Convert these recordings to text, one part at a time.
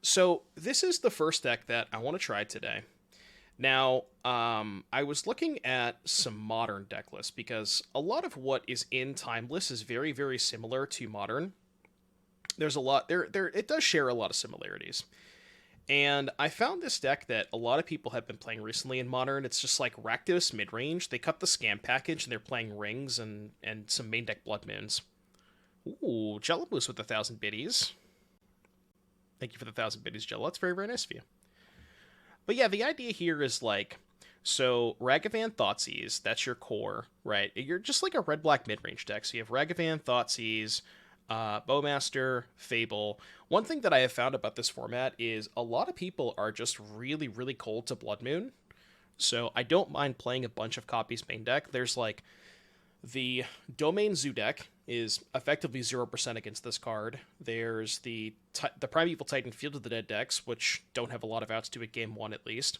So this is the first deck that I want to try today. Now, I was looking at some modern deck lists because a lot of what is in Timeless is very, very similar to modern. There's a lot there. It does share a lot of similarities, and I found this deck that a lot of people have been playing recently in modern. It's just like Rakdos mid range. They cut the scam package and they're playing rings and some main deck blood moons. Ooh, Jello Boost with 1,000 biddies. Thank you for the 1,000 biddies, Jello. That's very, very nice of you. But yeah, the idea here is like, so Ragavan Thoughtseize, that's your core, right? You're just like a red black mid range deck. So you have Ragavan Thoughtseize, Bowmaster, Fable. One thing that I have found about this format is a lot of people are just really, really cold to Blood Moon. So I don't mind playing a bunch of copies main deck. There's like the Domain Zoo deck is effectively 0% against this card. There's the Primeval Titan Field of the Dead decks, which don't have a lot of outs to it game one at least.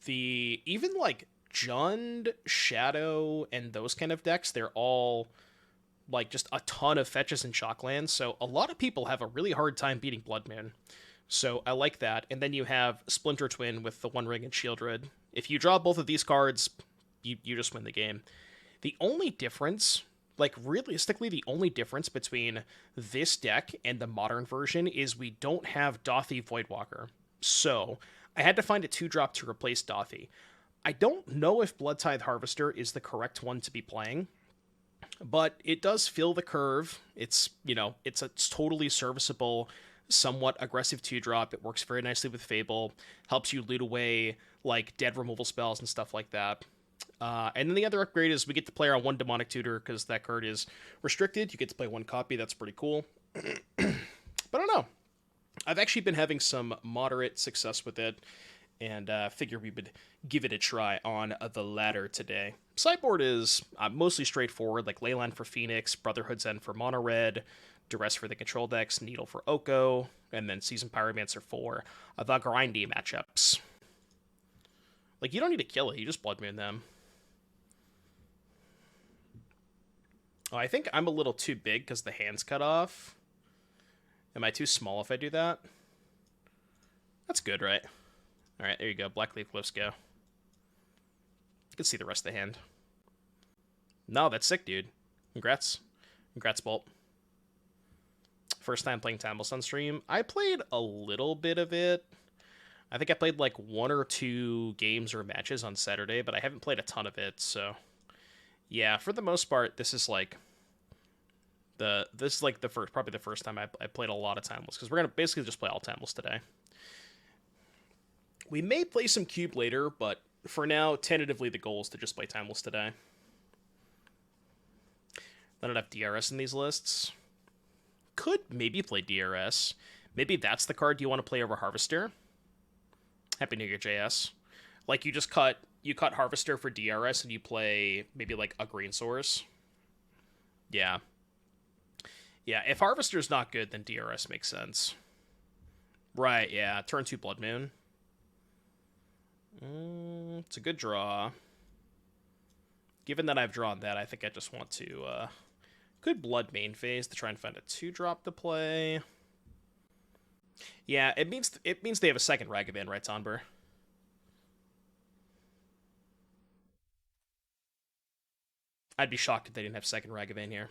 The even like Jund, Shadow, and those kind of decks, they're all like just a ton of fetches and shocklands. So a lot of people have a really hard time beating Blood Moon. So I like that. And then you have Splinter Twin with the One Ring and Sheoldred. If you draw both of these cards, you just win the game. The only difference, like realistically, the only difference between this deck and the modern version is we don't have Dothy Voidwalker. So I had to find a 2-drop to replace Dothy. I don't know if Bloodtithe Harvester is the correct one to be playing, but it does fill the curve. It's totally serviceable, somewhat aggressive 2-drop. It works very nicely with Fable, helps you loot away like dead removal spells and stuff like that. And then the other upgrade is we get to play our one Demonic Tutor because that card is restricted. You get to play one copy. That's pretty cool. But I don't know. I've actually been having some moderate success with it, and figure we would give it a try on the ladder today. Sideboard is mostly straightforward, like Leyline for Phoenix, Brotherhood's End for Mono Red, Duress for the control decks, Needle for Oko, and then Season Pyromancer for the grindy matchups. Like, you don't need to kill it, you just Blood Moon them. Oh, I think I'm a little too big because the hand's cut off. Am I too small if I do that? That's good, right? Alright, there you go. Black Leaf Glyphs go. You can see the rest of the hand. No, that's sick, dude. Congrats. Congrats, Bolt. First time playing Timeless on stream. I played a little bit of it. I think I played like 1 or 2 games or matches on Saturday, but I haven't played a ton of it, so... Yeah, for the most part, this is like the first, probably the first time I played a lot of Timeless, because we're gonna basically just play all Timeless today. We may play some Cube later, but for now, tentatively the goal is to just play Timeless today. I don't have DRS in these lists. Could maybe play DRS. Maybe that's the card you want to play over Harvester. Happy New Year, JS. Like you cut Harvester for DRS and you play maybe like a green source. Yeah. Yeah, if Harvester's not good, then DRS makes sense. Right, yeah. Turn 2 Blood Moon. It's a good draw. Given that I've drawn that, I think I just want to... good Blood main phase to try and find a 2-drop to play. Yeah, it means they have a second Ragavan, right, Tonber? I'd be shocked if they didn't have second Ragavan here.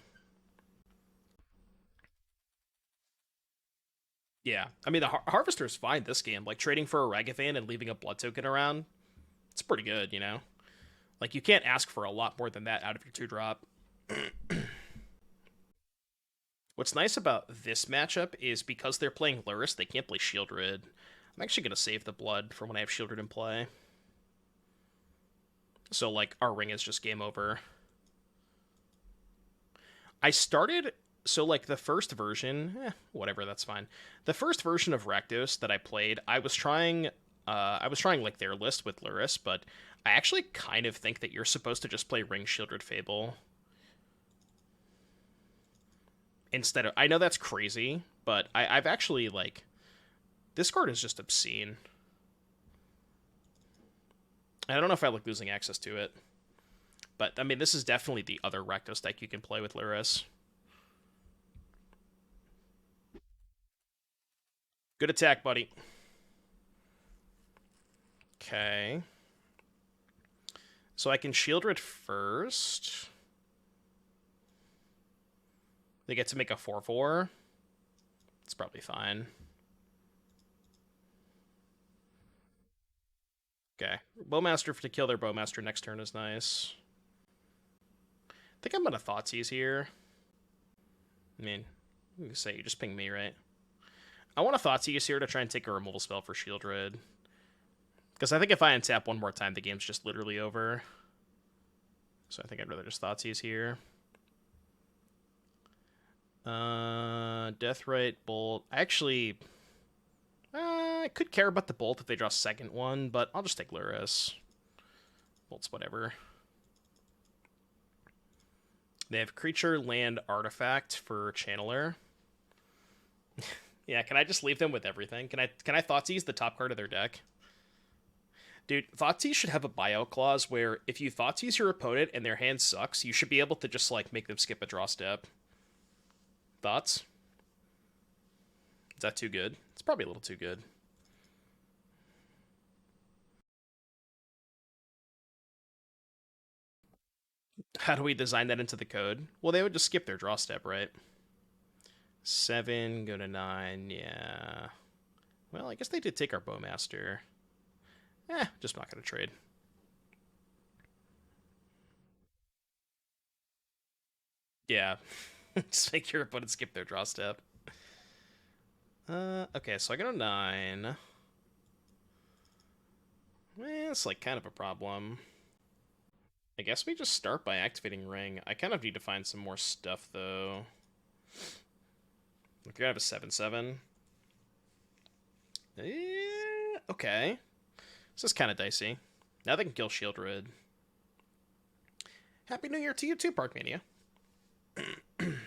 Yeah, I mean, the Harvester is fine this game. Like, trading for a Ragavan and leaving a Blood token around, it's pretty good, you know? Like, you can't ask for a lot more than that out of your 2-drop. What's nice about this matchup is because they're playing Lurrus, they can't play Sheoldred. I'm actually going to save the Blood for when I have Sheoldred in play. So, like, our ring is just game over. I started... So, like, the first version... whatever, that's fine. The first version of Rakdos that I played, I was trying, like, their list with Lurrus, but I actually kind of think that you're supposed to just play Ring Sheoldred Fable. Instead of... I know that's crazy, but I've actually, like... This card is just obscene. I don't know if I like losing access to it. But, I mean, this is definitely the other Rakdos deck you can play with Lurrus. Good attack, buddy. Okay. So I can Sheoldred first. They get to make a 4/4. It's probably fine. Okay. Bowmaster to kill their Bowmaster next turn is nice. I think I'm going to Thoughtseize here. I mean, you say you just ping me, right? I want to Thoughtseize here to try and take a removal spell for Sheoldred. Because I think if I untap one more time, the game's just literally over. So I think I'd rather just Thoughtseize here. Deathrite, Bolt. I could care about the Bolt if they draw a second one, but I'll just take Luris. Bolt's whatever. They have Creature, Land, Artifact for Channeler. Yeah, can I just leave them with everything? Can I Thoughtseize the top card of their deck? Dude, Thoughtseize should have a buyout clause where if you Thoughtseize your opponent and their hand sucks, you should be able to just, like, make them skip a draw step. Thoughts? Is that too good? It's probably a little too good. How do we design that into the code? Well, they would just skip their draw step, right? 7, go to 9, yeah. Well, I guess they did take our Bowmaster. Just not going to trade. Yeah. Just make your opponent skip their draw step. Okay, so I go to 9. It's like kind of a problem. I guess we just start by activating Ring. I kind of need to find some more stuff, though. We're gonna have a 7/7. Okay. This is kind of dicey. Now they can kill Sheoldred. Happy New Year to you too, Parkmania. Okay,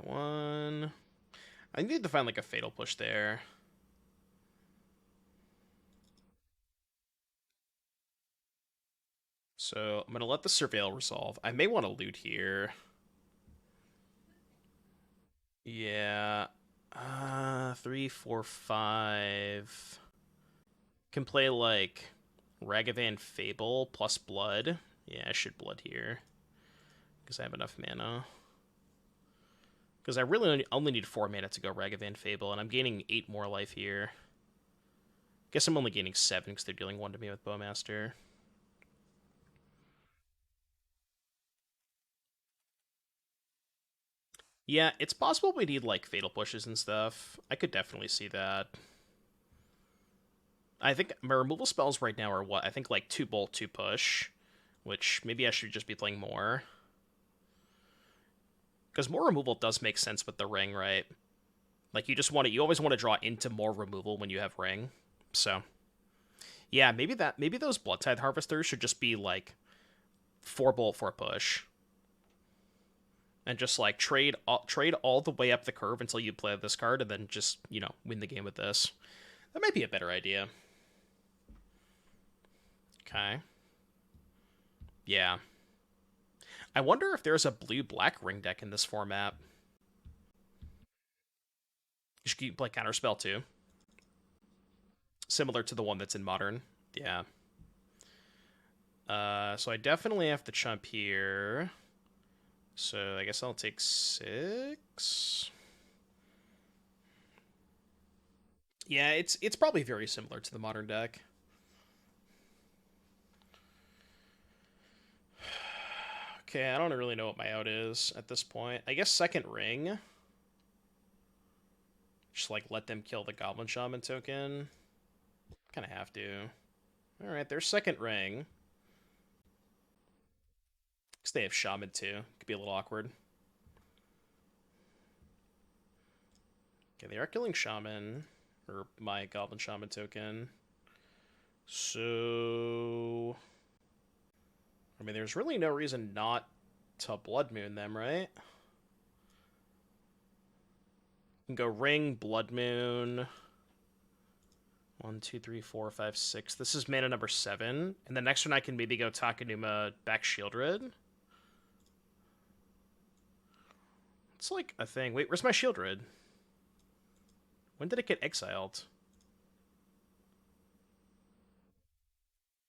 1. I need to find like a Fatal Push there. So I'm going to let the Surveil resolve. I may want to loot here. Yeah. 3, 4, 5. Can play like Ragavan Fable plus Blood. Yeah, I should Blood here. Because I have enough mana. Because I really only need 4 mana to go Ragavan Fable, and I'm gaining 8 more life here. Guess I'm only gaining 7 because they're dealing 1 to me with Bowmaster. Yeah, it's possible we need, like, Fatal Pushes and stuff. I could definitely see that. I think my removal spells right now are what? I think, like, 2 Bolt, 2 Push. Which, maybe I should just be playing more. Because more removal does make sense with the Ring, right? Like, you always want to draw into more removal when you have Ring. So, yeah, maybe those Blood Tithe Harvesters should just be, like, 4 Bolt, 4 Push. And just, like, trade all the way up the curve until you play this card, and then just, win the game with this. That might be a better idea. Okay. Yeah. I wonder if there's a blue-black Ring deck in this format. You should play Counterspell, too. Similar to the one that's in Modern. Yeah. So I definitely have to chump here. So I guess I'll take 6. Yeah, it's probably very similar to the Modern deck. Okay, I don't really know what my out is at this point. I guess second Ring. Just, like, let them kill the Goblin Shaman token. Kind of have to. Alright, there's second Ring. Because they have Shaman, too. Could be a little awkward. Okay, they are killing Shaman. Or my Goblin Shaman token. So... I mean, there's really no reason not to Blood Moon them, right? You can go Ring, Blood Moon. 1, 2, 3, 4, 5, 6. This is mana number 7. And the next one I can maybe go Takenuma back Sheoldred. It's like a thing. Wait, where's my Sheoldred? When did it get exiled?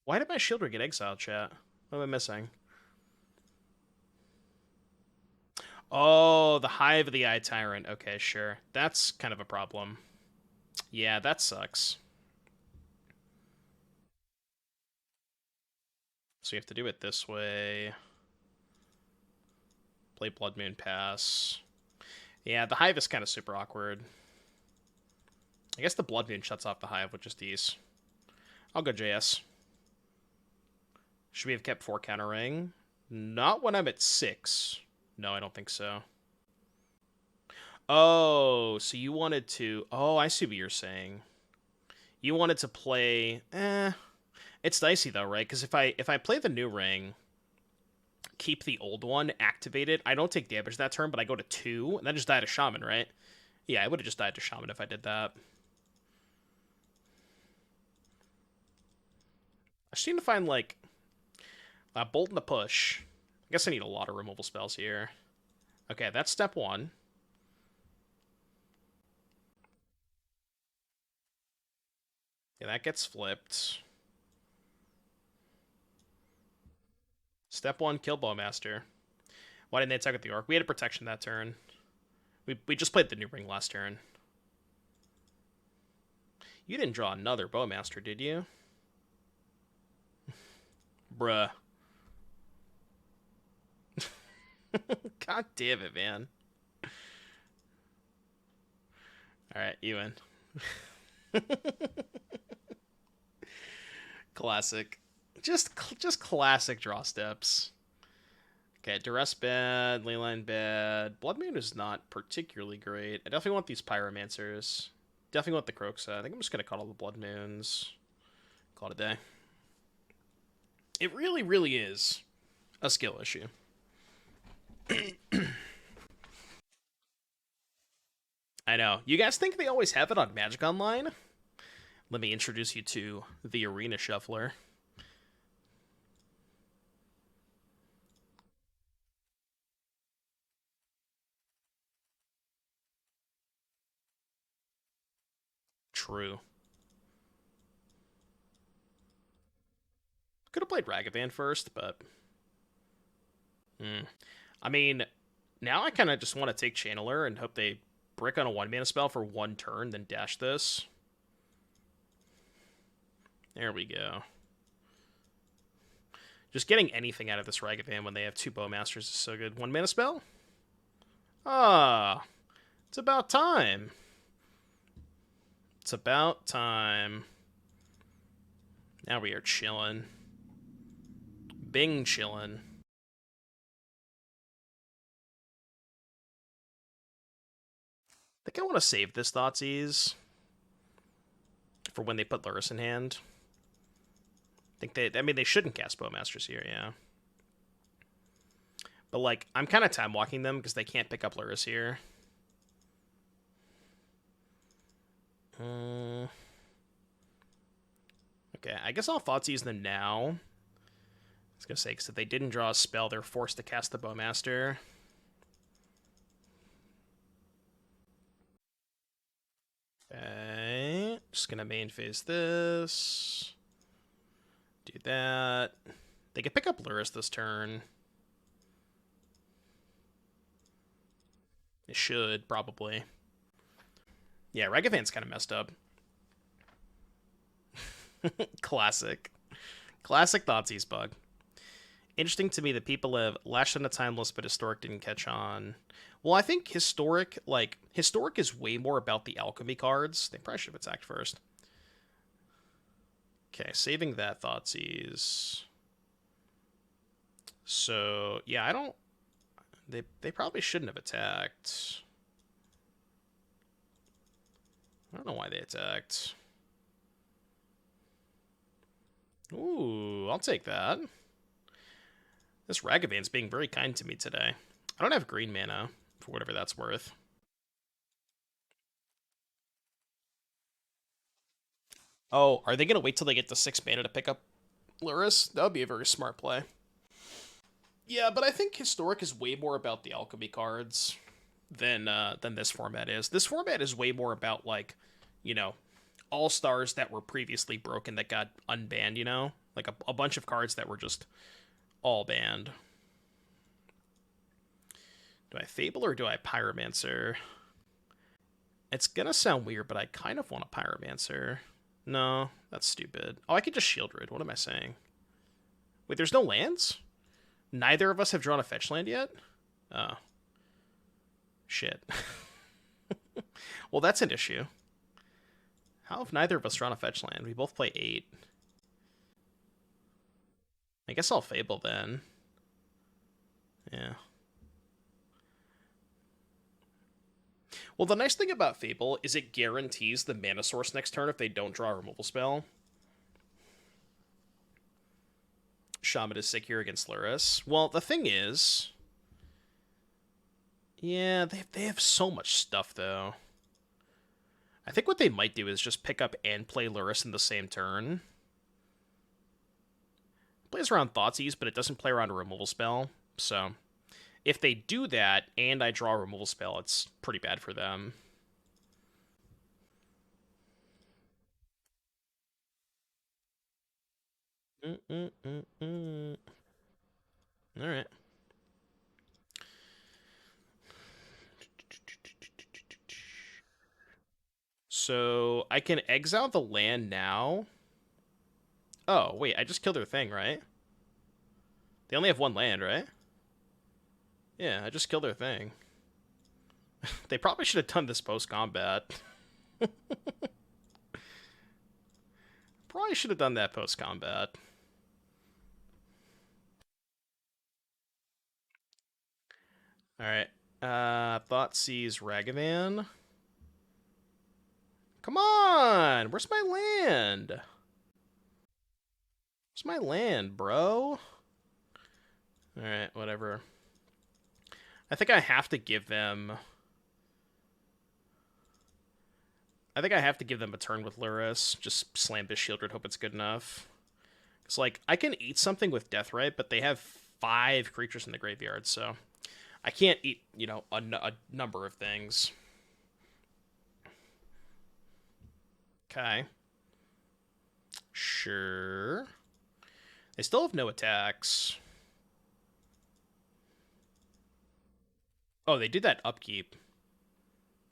Why did my Sheoldred get exiled, chat? What am I missing? Oh, the Hive of the Eye Tyrant. Okay, sure. That's kind of a problem. Yeah, that sucks. So you have to do it this way. Play Blood Moon Pass. Yeah, the Hive is kind of super awkward. I guess the Blood Moon shuts off the Hive with just these. I'll go JS. Should we have kept 4 countering? Not when I'm at 6. No, I don't think so. Oh, so you wanted to... Oh, I see what you're saying. You wanted to play... It's dicey, though, right? Because if I play the new ring, keep the old one, activate it, I don't take damage that turn, but I go to 2, and then just die to Shaman, right? Yeah, I would have just died to Shaman if I did that. I just need to find, like, a Bolt and a Push. I guess I need a lot of removal spells here. Okay, that's step 1. Yeah, that gets flipped. Step 1, kill Bowmaster. Why didn't they attack with the Orc? We had a protection that turn. We just played the new ring last turn. You didn't draw another Bowmaster, did you? Bruh. God damn it, man. Alright, you win. Classic. Just classic draw steps. Okay, Duress bad, Leyline bad. Blood Moon is not particularly great. I definitely want these Pyromancers. Definitely want the Kroxa. I think I'm just going to call all the Blood Moons. Call it a day. It really, really is a skill issue. I know. You guys think they always have it on Magic Online? Let me introduce you to the Arena Shuffler. True. Could have played Ragavan first, but... I mean, now I kind of just want to take Channeler and hope they brick on a 1-mana spell for 1 turn, then dash this. There we go. Just getting anything out of this Ragavan when they have 2 Bowmasters is so good. 1-mana spell? Ah, it's about time. It's about time. Now we are chillin'. Bing chillin'. I think I want to save this Thoughtseize for when they put Lurrus in hand. I mean, they shouldn't cast Bowmasters here, yeah. But, like, I'm kind of time walking them because they can't pick up Lurrus here. Okay, I guess I'll Thoughtseize them now. I was going to say, because if they didn't draw a spell, they're forced to cast the Bowmaster. Okay, just going to main phase this. Do that. They could pick up Lurrus this turn. They should, probably. Yeah, Ragavan's kind of messed up. Classic. Classic Thoughtseize bug. Interesting to me that people have lashed on a Timeless, but Historic didn't catch on. Well, I think Historic is way more about the alchemy cards. They probably should have attacked first. Okay, saving that Thoughtseize. So, yeah, I don't... They probably shouldn't have attacked. I don't know why they attacked. Ooh, I'll take that. This Ragavan's being very kind to me today. I don't have green mana, for whatever that's worth. Oh, are they going to wait till they get to 6 mana to pick up Lurrus? That would be a very smart play. Yeah, but I think Historic is way more about the alchemy cards. than this format is. This format is way more about like, you know, all stars that were previously broken that got unbanned. You know, like a bunch of cards that were just all banned. Do I Fable or do I Pyromancer? It's gonna sound weird, but I kind of want a Pyromancer. No, that's stupid. Oh, I could just Sheoldred. What am I saying? Wait, there's no lands? Neither of us have drawn a fetch land yet? Oh. Shit. Well, that's an issue. How have neither of us drawn a fetch land? We both play 8. I guess I'll Fable then. Yeah. Well, the nice thing about Fable is it guarantees the mana source next turn if they don't draw a removal spell. Shaman is sick here against Luris. Well, the thing is... Yeah, they have so much stuff, though. I think what they might do is just pick up and play Luris in the same turn. It plays around Thoughtseize, but it doesn't play around a removal spell. So, if they do that and I draw a removal spell, it's pretty bad for them. Alright. So, I can exile the land now. Oh, wait, I just killed their thing, right? They only have one land, right? Yeah, I just killed their thing. They probably should have done this post-combat. Probably should have done that post-combat. Alright. Thoughtseize Ragavan. Come on! Where's my land? Where's my land, bro? Alright, whatever. I think I have to give them... I think I have to give them a turn with Luris. Just slam this Sheoldred, hope it's good enough. It's like, I can eat something with Deathrite, but they have 5 creatures in the graveyard, so... I can't eat, you know, a number of things. Okay. Sure. They still have no attacks. Oh, they did that upkeep.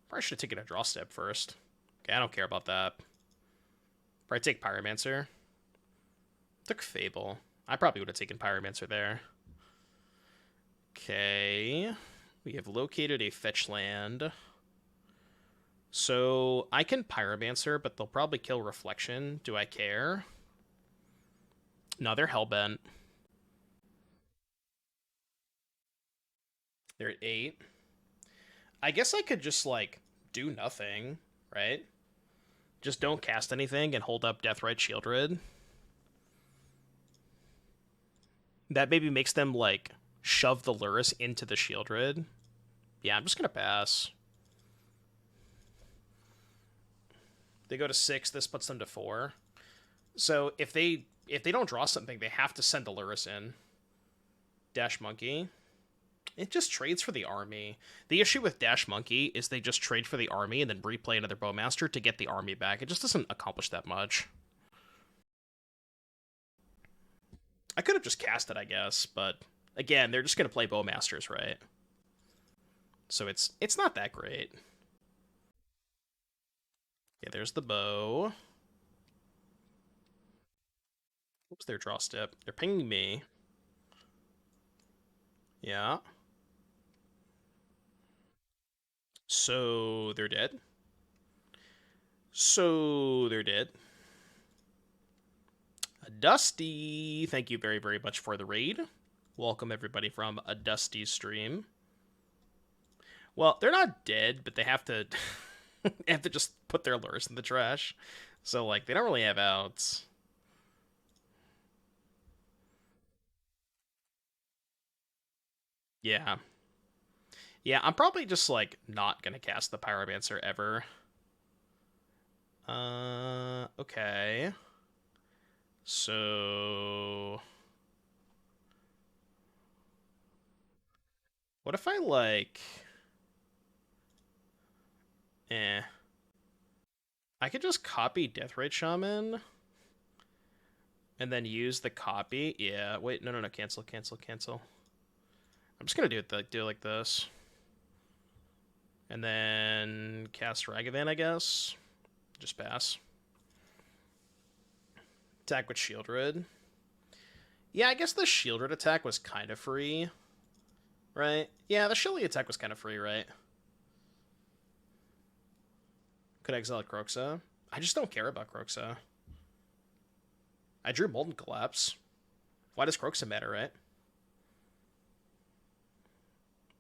Probably should have taken a draw step first. Okay, I don't care about that. Probably take Pyromancer. Took Fable. I probably would have taken Pyromancer there. Okay. We have located a fetch land. So I can Pyromancer, but they'll probably kill Reflection. Do I care? No, they're Hellbent. They're at 8. I guess I could just, like, do nothing, right? Just don't cast anything and hold up Deathrite Sheoldred. That maybe makes them, like, shove the Luris into the Sheoldred. Yeah, I'm just gonna pass. They go to 6, this puts them to 4. So if they don't draw something, they have to send the Luris in. Dash Monkey. It just trades for the army. The issue with Dash Monkey is they just trade for the army and then replay another Bowmaster to get the army back. It just doesn't accomplish that much. I could have just cast it, I guess, but again, they're just going to play Bowmasters, right? So it's not that great. Yeah, there's the bow. What was their draw step? They're pinging me. Yeah. So they're dead. So they're dead. Dusty, thank you very, very much for the raid. Welcome everybody from a Dusty stream. Well, they're not dead, but they have to they have to just put their lures in the trash. So like they don't really have outs. Yeah. Yeah, I'm probably just like not gonna cast the Pyromancer ever. Okay. So what if I like Eh. I could just copy Deathrite Shaman and then use the copy. Yeah, wait, no, cancel, cancel, cancel. I'm just gonna do it like this. And then cast Ragavan, I guess. Just pass. Attack with Sheoldred. Yeah, I guess the Sheoldred attack was kind of free. Right? Yeah, the Shilly attack was kind of free, right? Could exile Croxa. I just don't care about Croxa. I drew Molten Collapse. Why does Croxa matter, right?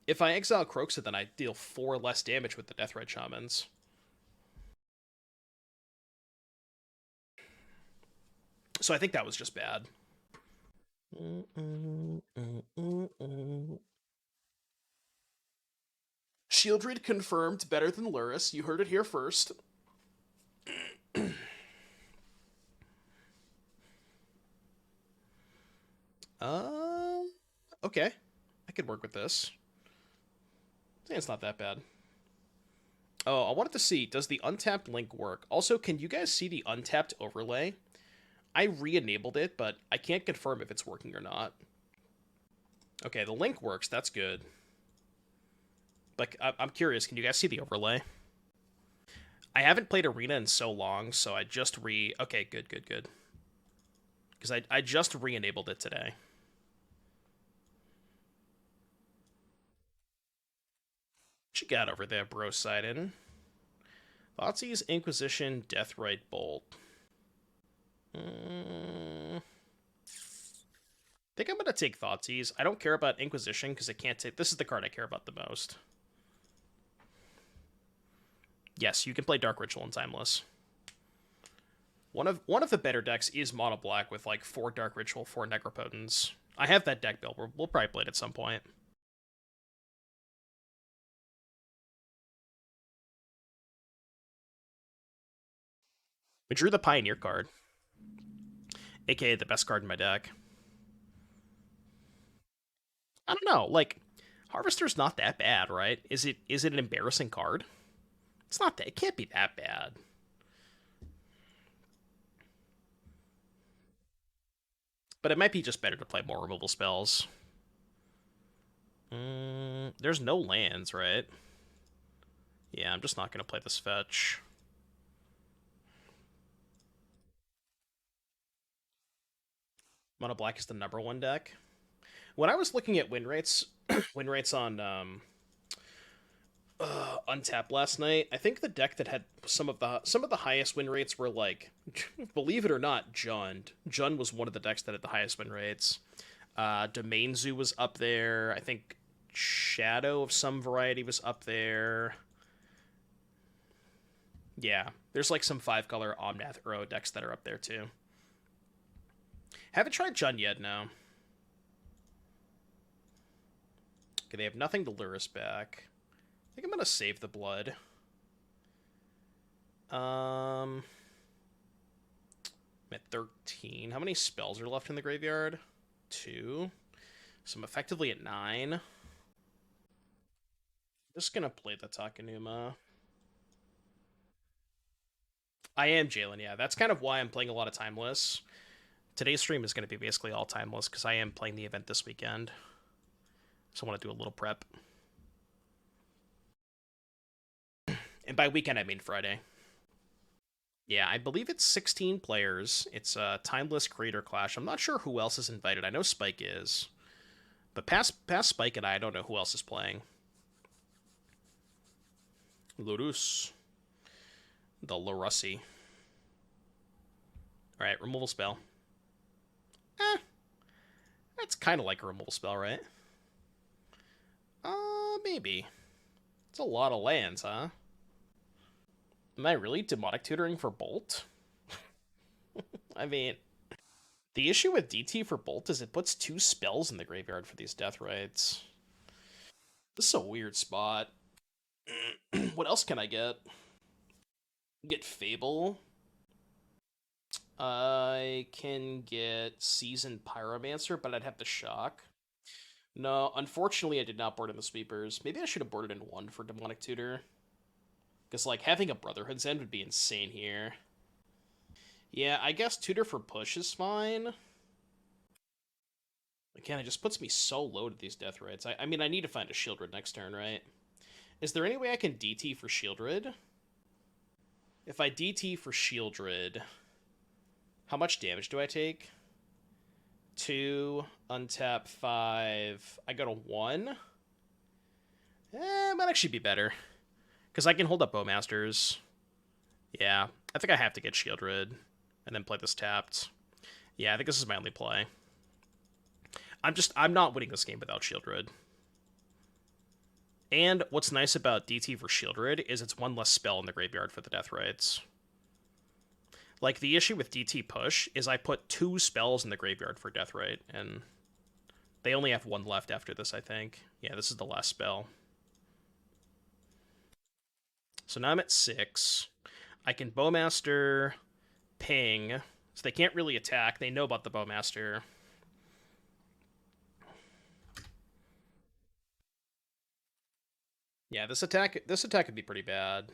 If I exile Croxa, then I deal 4 less damage with the Deathrite Shamans. So I think that was just bad. Sheoldred confirmed better than Luris. You heard it here first. Okay. I could work with this. I think it's not that bad. Oh, I wanted to see, does the untapped link work? Also, can you guys see the untapped overlay? I re-enabled it, but I can't confirm if it's working or not. Okay, the link works. That's good. Like, I'm curious. Can you guys see the overlay? I haven't played Arena in so long, so I just Okay, good, good, good. Because I just re-enabled it today. What you got over there, bro Sidon? Thoughtseize, Inquisition, Deathrite Bolt. I think I'm going to take Thoughtseize. I don't care about Inquisition because I can't take... This is the card I care about the most. Yes, you can play Dark Ritual and Timeless. One of the better decks is Mono Black with like 4 Dark Ritual, 4 Necropotence. I have that deck built. We'll probably play it at some point. We drew the Pioneer card, aka the best card in my deck. I don't know, like Harvester's not that bad, right? Is it an embarrassing card? It's not that. It can't be that bad. But it might be just better to play more removal spells. There's no lands, right? Yeah, I'm just not going to play this fetch. Mono Black is the #1 deck. When I was looking at win rates, win rates on Untap last night, I think the deck that had some of the highest win rates were like, believe it or not, Jund. Jund was one of the decks that had the highest win rates. Domain Zoo was up there. I think Shadow of some variety was up there. Yeah, there's like some 5-color Omnath Uro decks that are up there too. Haven't tried Jund yet, no. Okay, they have nothing to lure us back. I think I'm gonna save the blood. I'm at 13. How many spells are left in the graveyard? 2. So I'm effectively at 9. I'm just gonna play the Takenuma. I am Jalen, yeah. That's kind of why I'm playing a lot of Timeless. Today's stream is going to be basically all Timeless because I am playing the event this weekend. So I want to do a little prep. And by weekend, I mean Friday. Yeah, I believe it's 16 players. It's a Timeless Creator Clash. I'm not sure who else is invited. I know Spike is. But past Spike and I don't know who else is playing. Lurus. The Lurussi. Alright, removal spell. That's kind of like a removal spell, right? Maybe. It's a lot of lands, huh? Am I really demonic tutoring for Bolt? I mean, the issue with DT for Bolt is it puts 2 spells in the graveyard for these death rights. This is a weird spot. What else can I get? Get Fable. I can get Seasoned Pyromancer, but I'd have to shock. No, unfortunately, I did not board in the sweepers. Maybe I should have boarded in 1 for Demonic Tutor. Because, like, having a Brotherhood's End would be insane here. Yeah, I guess Tutor for Push is fine. Again, it just puts me so low to these death rates. I mean, I need to find a Sheoldred next turn, right? Is there any way I can DT for Sheoldred? If I DT for Sheoldred, how much damage do I take? 2, untap 5. I go to 1. It might actually be better. Because I can hold up Bowmasters. Yeah, I think I have to get Sheoldred and then play this tapped. Yeah, I think this is my only play. I'm not winning this game without Sheoldred. And what's nice about DT for Sheoldred is it's one less spell in the graveyard for the death rates. Like, the issue with DT push is I put 2 spells in the graveyard for death rate, and they only have 1 left after this, I think. Yeah, this is the last spell. So now I'm at 6. I can Bowmaster, ping, so they can't really attack. They know about the Bowmaster. Yeah, this attack could be pretty bad.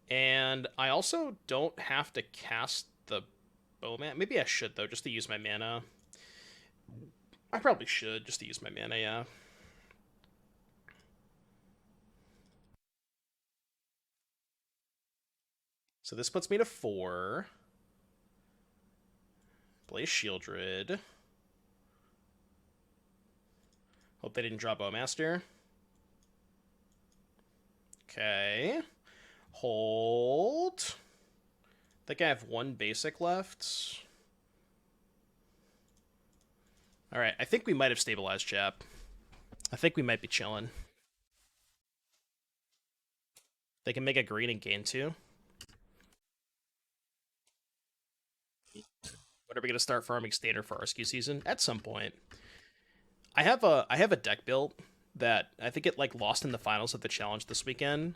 And I also don't have to cast the Bowman. Maybe I should, though, just to use my mana. I probably should, just to use my mana, yeah. So this puts me to 4. Play Sheoldred. Hope they didn't draw Bowmaster. Okay. Hold. I think I have 1 basic left. Alright, I think we might have stabilized, chap. I think we might be chilling. They can make a green and gain 2. When are we going to start farming standard for RSQ season? At some point. I have a deck built that I think it like lost in the finals of the challenge this weekend.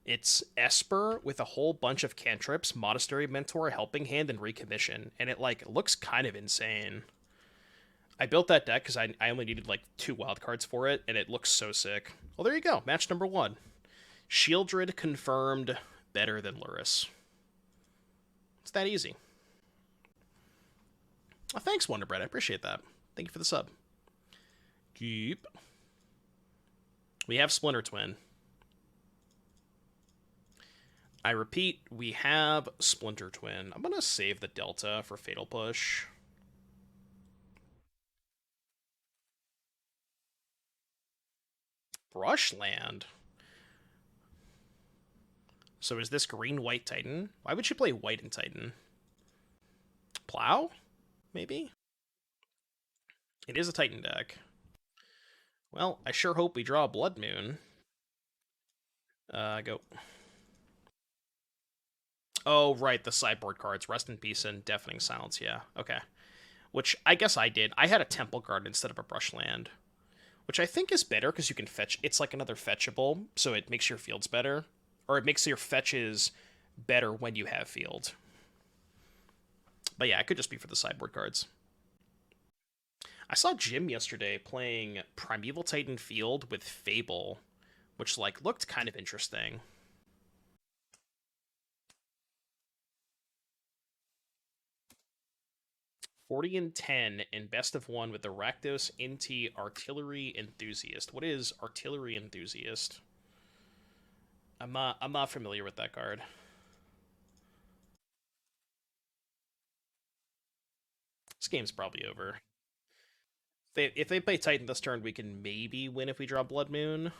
It's Esper with a whole bunch of cantrips, Monastery Mentor, Helping Hand, and Recommission, and it like looks kind of insane. I built that deck because I only needed like 2 wildcards for it, and it looks so sick. Well, there you go. Match number 1. Sheoldred confirmed better than Lurrus. It's that easy. Oh, thanks, Wonderbread. I appreciate that. Thank you for the sub. Keep. We have Splinter Twin. I repeat, we have Splinter Twin. I'm going to save the Delta for Fatal Push. Brushland. So is this green-white Titan? Why would you play white and Titan? Plow? Maybe? It is a Titan deck. Well, I sure hope we draw a Blood Moon. Go. Oh, right, the sideboard cards. Rest in Peace and Deafening Silence, yeah. Okay. Which I guess I did. I had a Temple Guard instead of a Brushland. Which I think is better because you can fetch. It's like another fetchable, so it makes your fields better. Or it makes your fetches better when you have field. But yeah, it could just be for the sideboard cards. I saw Jim yesterday playing Primeval Titan Field with Fable, which like looked kind of interesting. $40-10 in best of 1 with the Rakdos NT Artillery Enthusiast. What is Artillery Enthusiast? I'm not familiar with that card. This game's probably over. If they play Titan this turn, we can maybe win if we draw Blood Moon.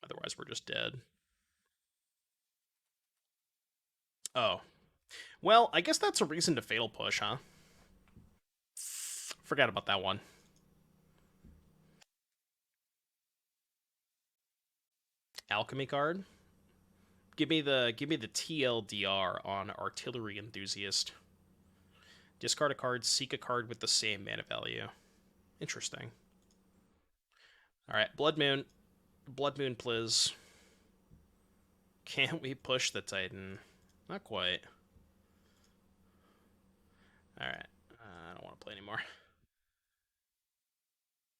Otherwise, we're just dead. Oh. Well, I guess that's a reason to Fatal Push, huh? Forgot about that one. Alchemy card. Give me the TLDR on Artillery Enthusiast. Discard a card, seek a card with the same mana value. Interesting. Alright, Blood Moon. Blood Moon, please. Can't we push the Titan? Not quite. Alright. I don't want to play anymore.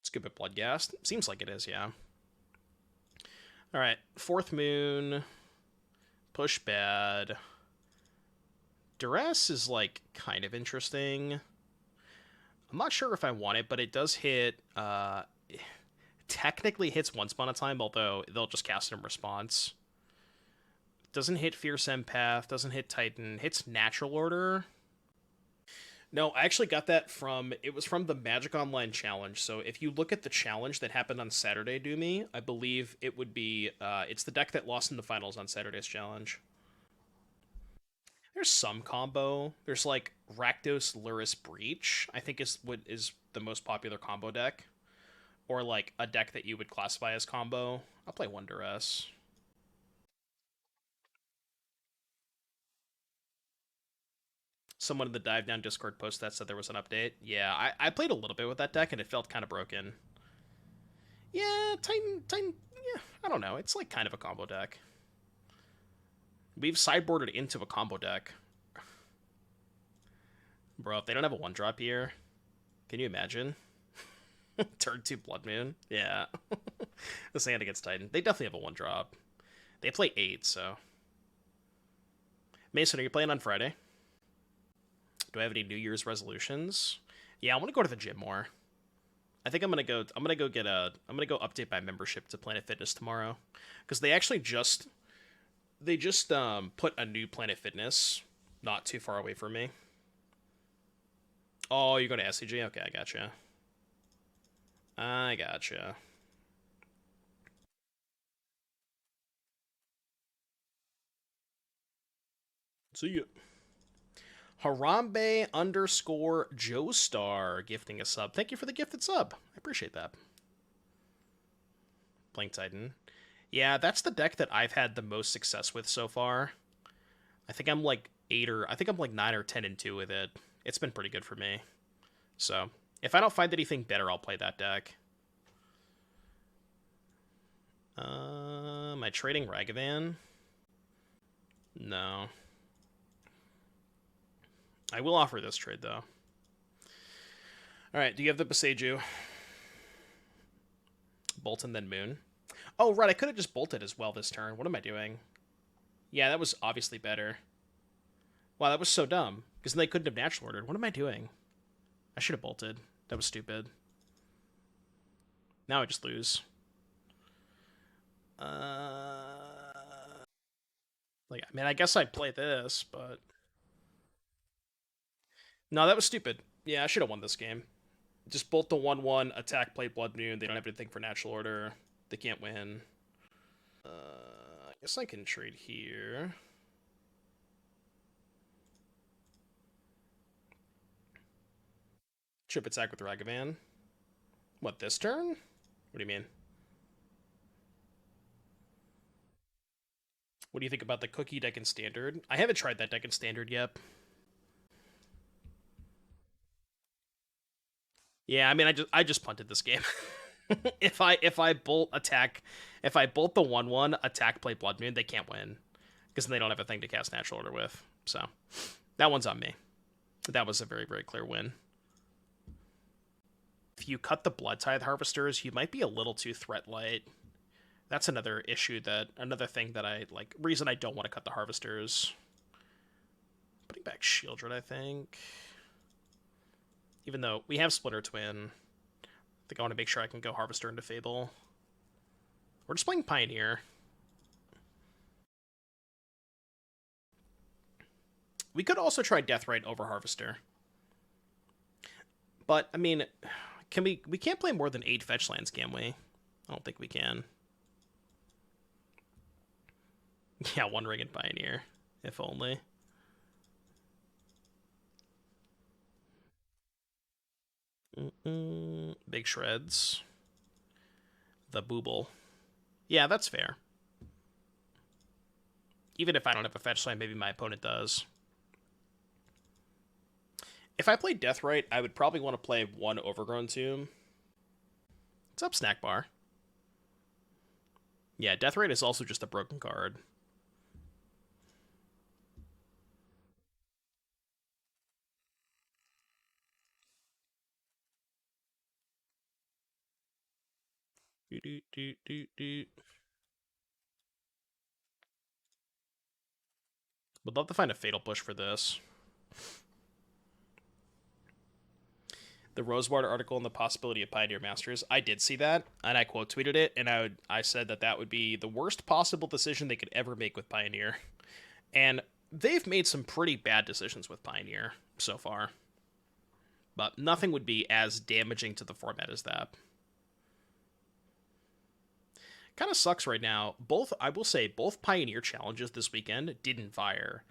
Let's give it Bloodghast. Seems like it is, yeah. All right, Fourth Moon, Push Bad. Duress is like kind of interesting. I'm not sure if I want it, but it does hit. Technically hits once upon a time, although they'll just cast it in response. Doesn't hit Fierce Empath, doesn't hit Titan, hits Natural Order. No, I actually got that from it was from the Magic Online challenge. So if you look at the challenge that happened on Saturday, Doomy, I believe it would be it's the deck that lost in the finals on Saturday's challenge. There's some combo. There's like Rakdos Luris Breach, I think is what is the most popular combo deck. Or like a deck that you would classify as combo. I'll play Wonder S. Someone in the Dive Down Discord post that said there was an update. Yeah, I played a little bit with that deck and it felt kind of broken. Yeah, Titan, yeah, I don't know. It's like kind of a combo deck. We've sideboarded into a combo deck. Bro, if they don't have a 1-drop here, can you imagine? Turn 2 Blood Moon? Yeah. This hand against Titan. They definitely have a 1-drop. They play 8, so. Mason, are you playing on Friday? Do I have any New Year's resolutions? Yeah, I want to go to the gym more. I think I'm gonna go. I'm gonna go update my membership to Planet Fitness tomorrow, because they just put a new Planet Fitness not too far away from me. Oh, you're going to SCG? Okay, I gotcha. I gotcha. See ya. Harambe underscore Joestar gifting a sub. Thank you for the gifted sub. I appreciate that. Playing Titan. Yeah, that's the deck that I've had the most success with so far. I think I'm like 9 or 10 and 2 with it. It's been pretty good for me. So, if I don't find anything better, I'll play that deck. Am I trading Ragavan? No. I will offer this trade, though. Alright, do you have the Boseiju? Bolt and then Moon. Oh, right, I could have just bolted as well this turn. What am I doing? Yeah, that was obviously better. Wow, that was so dumb. Because then they couldn't have natural ordered. What am I doing? I should have bolted. That was stupid. Now I just lose. Like, I mean, I guess I'd play this, but... No, that was stupid. Yeah, I should have won this game. Just bolt the 1-1, attack, play Blood Moon. They don't have anything for natural order. They can't win. I guess I can trade here. Trip attack with Ragavan. What, this turn? What do you mean? What do you think about the cookie deck in Standard? I haven't tried that deck in Standard yet. Yeah, I mean, I just punted this game. If I bolt attack, if I bolt the 1-1 attack play Blood Moon, they can't win because they don't have a thing to cast natural order with. So that one's on me. That was a very very clear win. If you cut the Blood Tithe Harvesters, you might be a little too threat light. That's another issue another thing that I like. Reason I don't want to cut the Harvesters. Putting back Sheoldred, I think. Even though we have Splinter Twin, I think I want to make sure I can go Harvester into Fable. We're just playing Pioneer. We could also try Deathrite over Harvester. But, I mean, we can't play more than 8 fetch lands, can we? I don't think we can. Yeah, one ring in Pioneer. If only. Big Shreds. The Booble. Yeah, that's fair. Even if I don't have a fetch land, maybe my opponent does. If I played Deathrite, I would probably want to play 1 Overgrown Tomb. What's up, Snack Bar? Yeah, Deathrite is also just a broken card. Would love to find a fatal push for this. The Rosewater article and the possibility of Pioneer Masters. I did see that, and I quote tweeted it, and I said that would be the worst possible decision they could ever make with Pioneer. And they've made some pretty bad decisions with Pioneer so far. But nothing would be as damaging to the format as that. Kind of sucks right now. I will say, both Pioneer challenges this weekend didn't fire.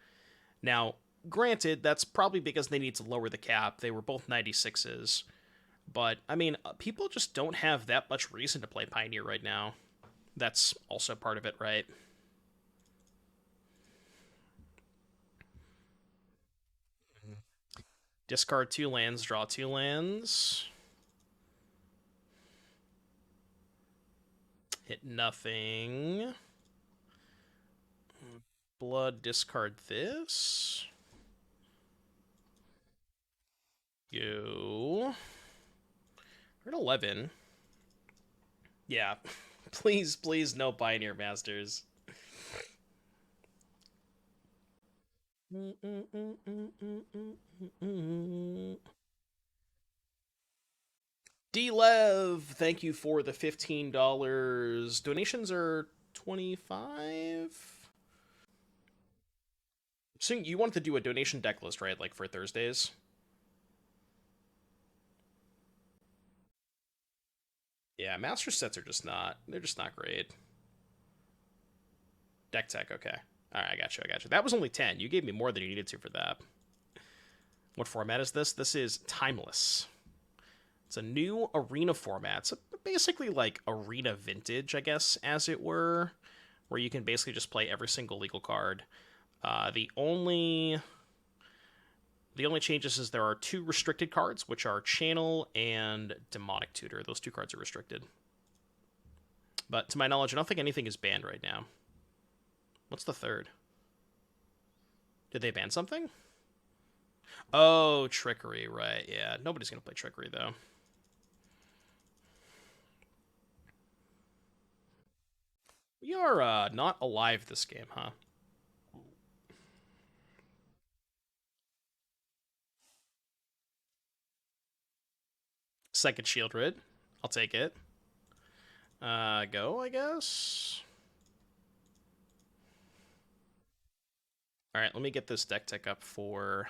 Now, granted, that's probably because they need to lower the cap. They were both 96s. But, I mean, people just don't have that much reason to play Pioneer right now. That's also part of it, right? Discard 2 lands, draw 2 lands. Hit nothing. Blood, discard this. Go. We're at 11. Yeah. Please, please, no Pioneer Masters. D-Lev, thank you for the $15. Donations are 25. So you wanted to do a donation deck list, right? Like for Thursdays? Yeah, master sets are just not. They're just not great. Deck tech, okay. Alright, I got you, I got you. That was only 10. You gave me more than you needed to for that. What format is this? This is Timeless. It's a new arena format. It's basically like arena vintage, I guess, as it were, where you can basically just play every single legal card. The only changes is there are 2 restricted cards, which are Channel and Demonic Tutor. Those 2 cards are restricted. But to my knowledge, I don't think anything is banned right now. What's the third? Did they ban something? Oh, Trickery, right. Yeah, nobody's going to play Trickery, though. We are not alive this game, huh? Second Sheoldred. I'll take it. Go, I guess. Alright, let me get this deck tech up for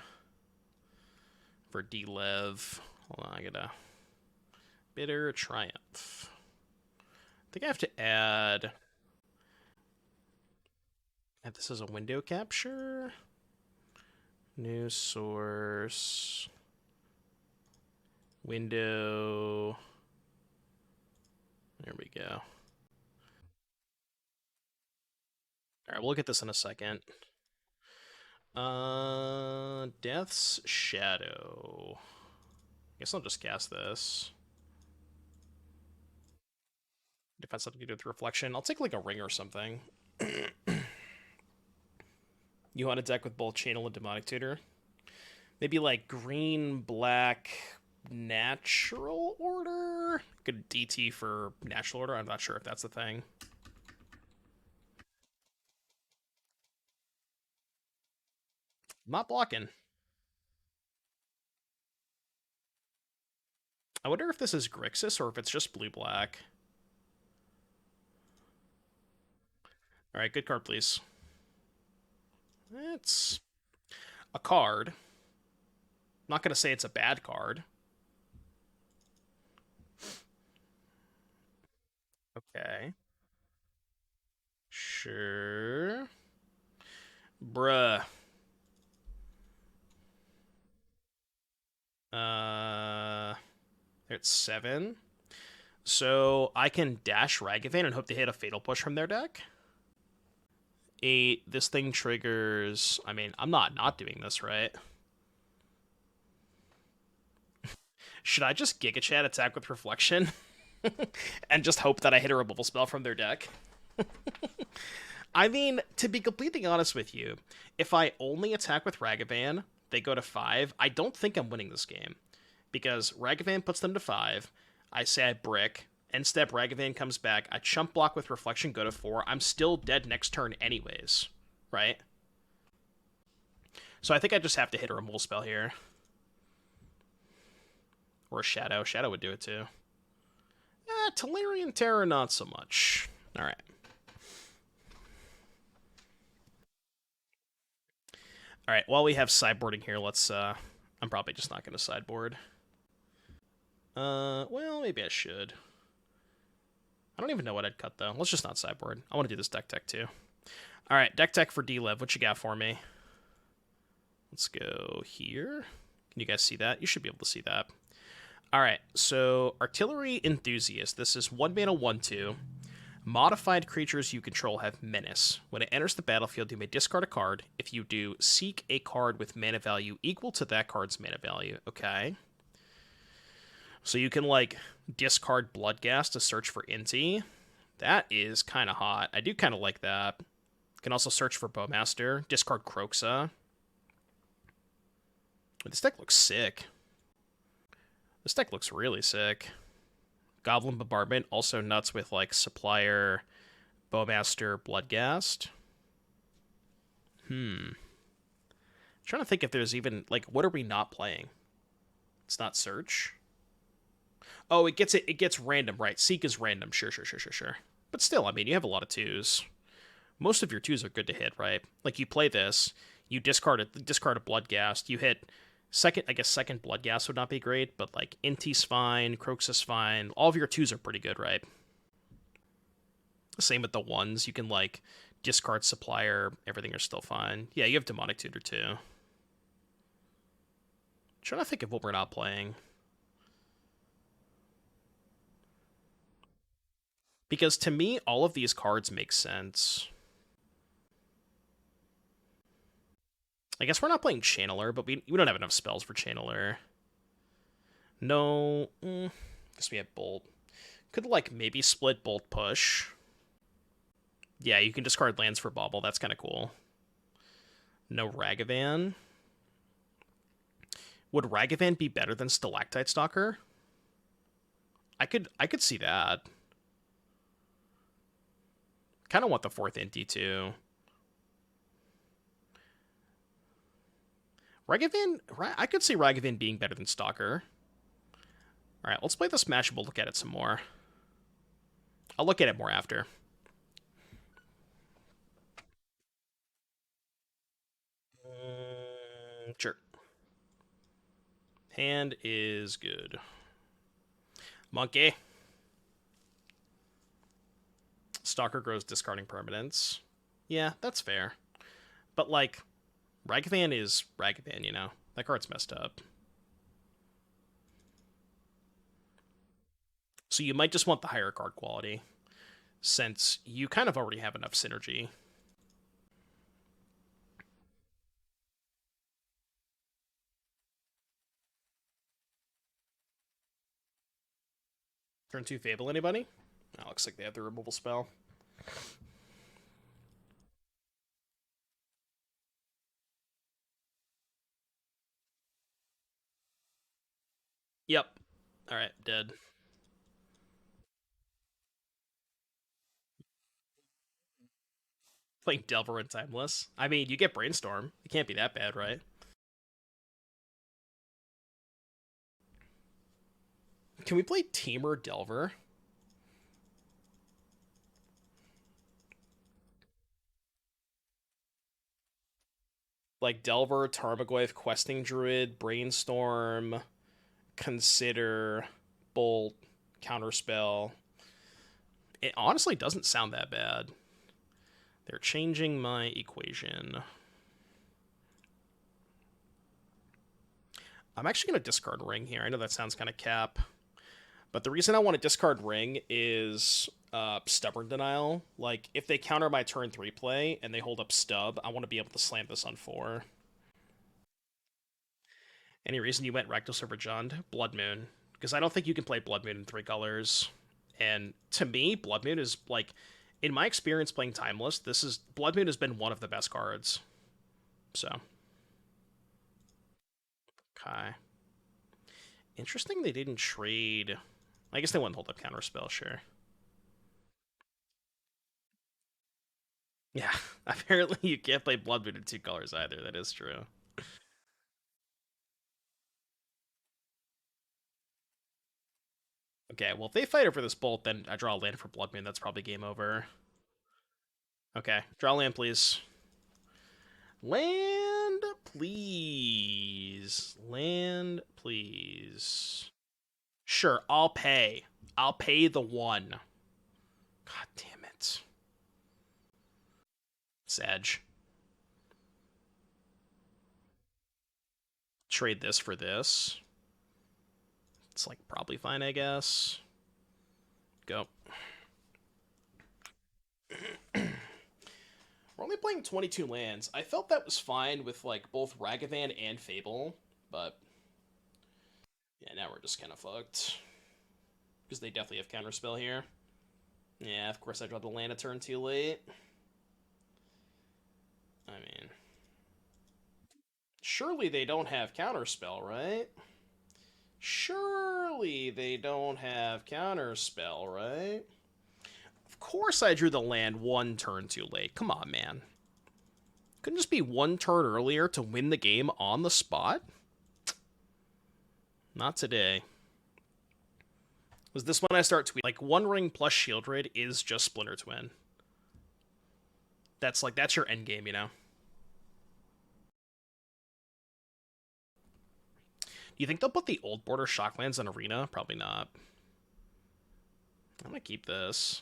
D-Lev. Hold on, I gotta... Bitter Triumph. I think I have to add this as a window capture. New source. Window. There we go. Alright, we'll look at this in a second. Death's Shadow. I guess I'll just cast this. Defense something to do with reflection. I'll take like a ring or something. You want a deck with both Channel and Demonic Tutor? Maybe like green, black, natural order? Good DT for natural order. I'm not sure if that's the thing. Not blocking. I wonder if this is Grixis or if it's just blue-black. Alright, good card, please. It's a card. I'm not going to say it's a bad card. Okay. Sure. Bruh. They're at 7. So I can dash Ragavan and hope to hit a Fatal Push from their deck. 8. This thing triggers... I mean, I'm not doing this, right? Should I just Giga Chat attack with Reflection? And just hope that I hit a removal spell from their deck? I mean, to be completely honest with you, if I only attack with Ragavan, they go to 5, I don't think I'm winning this game. Because Ragavan puts them to 5, I say I brick, end step Ragavan comes back, I chump block with Reflection, go to 4, I'm still dead next turn anyways, right? So I think I just have to hit a removal spell here. Or a Shadow. Shadow would do it too. Tolarian Terror, not so much. Alright. Alright, while we have sideboarding here, let's, I'm probably just not going to sideboard. Well, maybe I should. I don't even know what I'd cut, though. Let's just not sideboard. I want to do this deck tech, too. Alright, deck tech for D-Liv. What you got for me? Let's go here. Can you guys see that? You should be able to see that. Alright, so Artillery Enthusiast. This is 1 mana 1/2. Modified creatures you control have Menace. When it enters the battlefield, you may discard a card. If you do, seek a card with mana value equal to that card's mana value. Okay. So you can, like, discard Bloodghast to search for Inti. That is kind of hot. I do kind of like that. You can also search for Bowmaster. Discard Kroxa. This deck looks sick. This deck looks really sick. Goblin Bombardment, also nuts with, like, Supplier, Bowmaster, Bloodghast. Trying to think if there's even, like, what are we not playing? It's not Search. Oh, it gets random, right? Seek is random. Sure. But still, I mean, you have a lot of 2s. Most of your 2s are good to hit, right? Like, you play this, you discard a Bloodghast, you hit second Bloodghast would not be great, but, like, Inti's fine, Kroxa's fine. All of your 2s are pretty good, right? Same with the 1s. You can, like, discard Supplier, everything are still fine. Yeah, you have Demonic Tutor, too. Trying to think of what we're not playing. Because to me, all of these cards make sense. I guess we're not playing Channeler, but we don't have enough spells for Channeler. No. Guess we have Bolt. Could, like, maybe split Bolt Push. Yeah, you can discard lands for Bauble. That's kind of cool. No Ragavan. Would Ragavan be better than Stalactite Stalker? I could see that. Kind of want the 4th Inti, too. Ragavan, I could see Ragavan being better than Stalker. Alright, let's play the Smashable, look at it some more. I'll look at it more after. Sure. Hand is good. Monkey. Stalker grows discarding permanents. Yeah, that's fair. But, like, Ragavan is Ragavan, you know? That card's messed up. So you might just want the higher card quality, since you kind of already have enough synergy. Turn 2 Fable, anybody? Oh, looks like they have the removal spell. Yep. Alright, dead. Playing Delver and Timeless. I mean, you get Brainstorm. It can't be that bad, right? Can we play Teamer Delver? Like Delver, Tarmogoyf, Questing Druid, Brainstorm, Consider, Bolt, Counterspell. It honestly doesn't sound that bad. They're changing my equation. I'm actually going to discard Ring here. I know that sounds kind of cap. But the reason I want to discard Ring is Stubborn Denial. Like, if they counter my turn 3 play and they hold up Stub, I want to be able to slam this on 4. Any reason you went Rakdos over Jund? Blood Moon. Because I don't think you can play Blood Moon in 3 colors. And to me, Blood Moon is, like, in my experience playing Timeless, Blood Moon has been one of the best cards. So. Okay. Interesting they didn't trade. I guess they wouldn't hold up Counterspell, sure. Yeah, apparently you can't play Blood Moon in 2 colors either. That is true. Okay, well, if they fight over this bolt, then I draw a land for Blood Moon. That's probably game over. Okay, draw land, please. Land, please. Land, please. Sure, I'll pay. I'll pay the one. God damn it. Sag. Trade this for this. It's like probably fine, I guess. Go. We're only playing 22 lands. I felt that was fine with like both Ragavan and Fable, but yeah, now we're just kind of fucked. Because they definitely have Counterspell here. Yeah, of course I dropped the land a turn too late. I mean, surely they don't have Counterspell, right? Surely they don't have Counterspell, right? Of course I drew the land one turn too late. Come on, man. Couldn't just be one turn earlier to win the game on the spot? Not today. Was this when I start tweeting? Like, One Ring plus Sheoldred is just Splinter Twin. That's your end game, you know? Do you think they'll put the old border Shocklands in Arena? Probably not. I'm gonna keep this.